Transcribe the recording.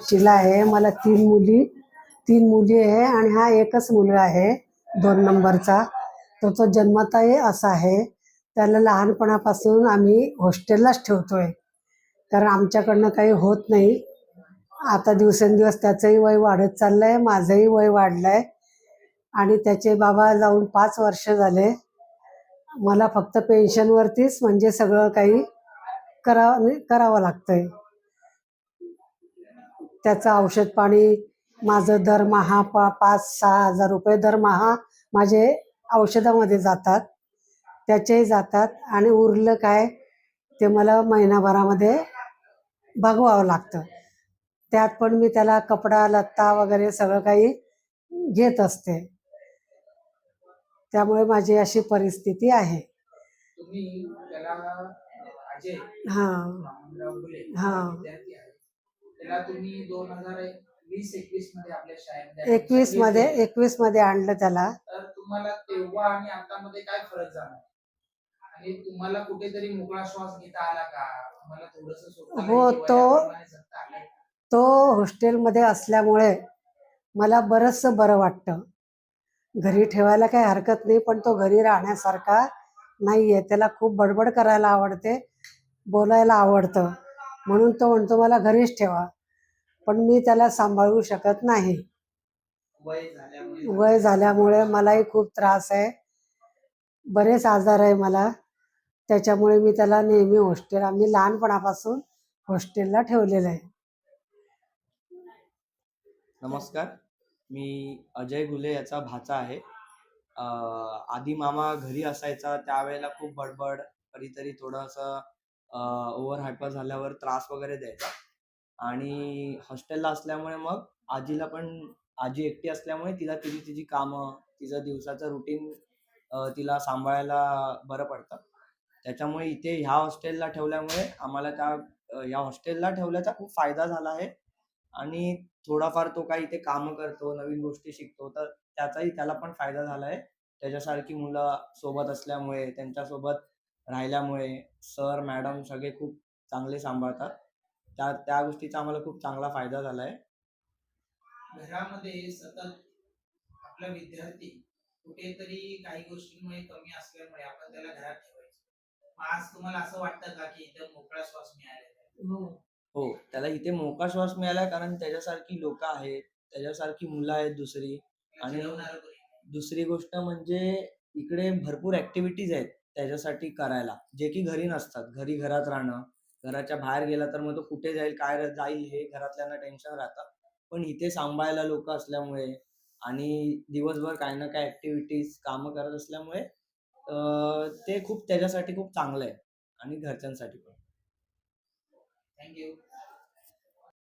शीला आहे. मला तीन मुली आहे आणि हा एकच मुलगा आहे 2 नंबरचा. तो जन्मताही असा आहे. त्याला लहानपणापासून आम्ही हॉस्टेललाच ठेवतोय, कारण आमच्याकडनं काही होत नाही. आता दिवसेंदिवस त्याचंही वय वाढत चाललंय, माझंही वय वाढलंय आणि त्याचे बाबा जाऊन 5 वर्ष झाले. मला फक्त पेन्शनवरतीच म्हणजे सगळं काही करावं लागतंय. त्याचं औषध पाणी माझं दरमहा 5-6 हजार रुपये दरमहा माझे औषधामध्ये जातात, त्याचेही जातात आणि उरलं काय ते मला महिनाभरामध्ये भागवावं लागतं. त्यात पण मी त्याला कपडा लत्ता वगैरे सगळं काही घेत असते. त्यामुळे माझी अशी परिस्थिती आहे. तुम्ही त्याला अजय हां वामनराव घुले हां विद्यार्थी आहे, त्याला तुम्ही 2020-21 मध्ये आपल्या शाळेमध्ये 21 मध्ये आणलं त्याला. तर तुम्हाला तेव्हा आणि आता मध्ये काय फरक जाणवला आणि तुम्हाला कुठेतरी मोकळा श्वास घेता आला का? तुम्हाला थोडंसं स्वतःला हो, वयाप्रमाणे जगता आलं? तो हॉस्टेलमध्ये असल्यामुळे मला बरंचसं बरं वाटतं. घरी ठेवायला काही हरकत नाही, पण तो घरी राहण्यासारखा नाही आहे. त्याला खूप बडबड करायला आवडते, बोलायला आवडतं, म्हणून तो म्हणतो मला घरीच ठेवा. पण मी त्याला सांभाळू शकत नाही. वय झाल्यामुळे मलाही खूप त्रास आहे, बरेच आजार आहे मला. त्याच्यामुळे मी त्याला नेहमी आम्ही लहानपणापासून हॉस्टेलला ठेवलेलं आहे. नमस्कार, मी अजय घुले याचा भाचा आहे. आधी मामा घरी असायचा त्यावेळेला खूप बडबड, कधीतरी थोडंसं ओव्हर हायपर झाल्यावर त्रास वगैरे द्यायचा. आणि हॉस्टेलला असल्यामुळे मग आजी एकटी असल्यामुळे तिला तिची कामं, तिचं दिवसाचं रुटीन तिला सांभाळायला बरं पडतं. त्याच्यामुळे इथे ह्या हॉस्टेलला ठेवल्यामुळे आम्हाला या हॉस्टेलला ठेवल्याचा खूप फायदा झाला आहे. आणि थोडाफार तो काही इथे कामं करतो, नवीन गोष्टी शिकतो, तर त्याचाही त्याला पण फायदा झाला आहे. त्याच्यासारखी मुलं सोबत असल्यामुळे, त्यांच्यासोबत राहिल्यामुळे सर मॅडम सगळे खूप चांगले सांभाळतात. त्या गोष्टीचा आम्हाला खूप चांगला फायदा झाला आहे. घरामध्ये सतत आपला विद्यार्थी कुठेतरी काही गोष्टींमुळे कमी असल्यामुळे आपण त्याला घरात ठेवायचं. आज तुम्हाला असं वाटतं का की इथं मोकळा श्वास मिळालेला आहे? हो, त्याला इथे मोकळा श्वास मिळाला, कारण त्याच्यासारखी लोक आहेत, त्याच्यासारखी मुलं आहेत दुसरी. आणि दुसरी गोष्ट म्हणजे इकडे भरपूर ऍक्टिव्हिटीज आहेत त्याच्यासाठी करायला, जे की घरी नसतात. घरात राहणं, घराच्या बाहेर गेला तर मग तो कुठे जाईल, काय जाईल हे घरातल्यांना टेन्शन राहतं. पण इथे सांभाळायला लोक असल्यामुळे आणि दिवसभर काही ना काही ऍक्टिव्हिटीज कामं करत असल्यामुळे ते खूप त्याच्यासाठी खूप चांगलं आहे आणि घरच्यांसाठी पण. थँक्यू.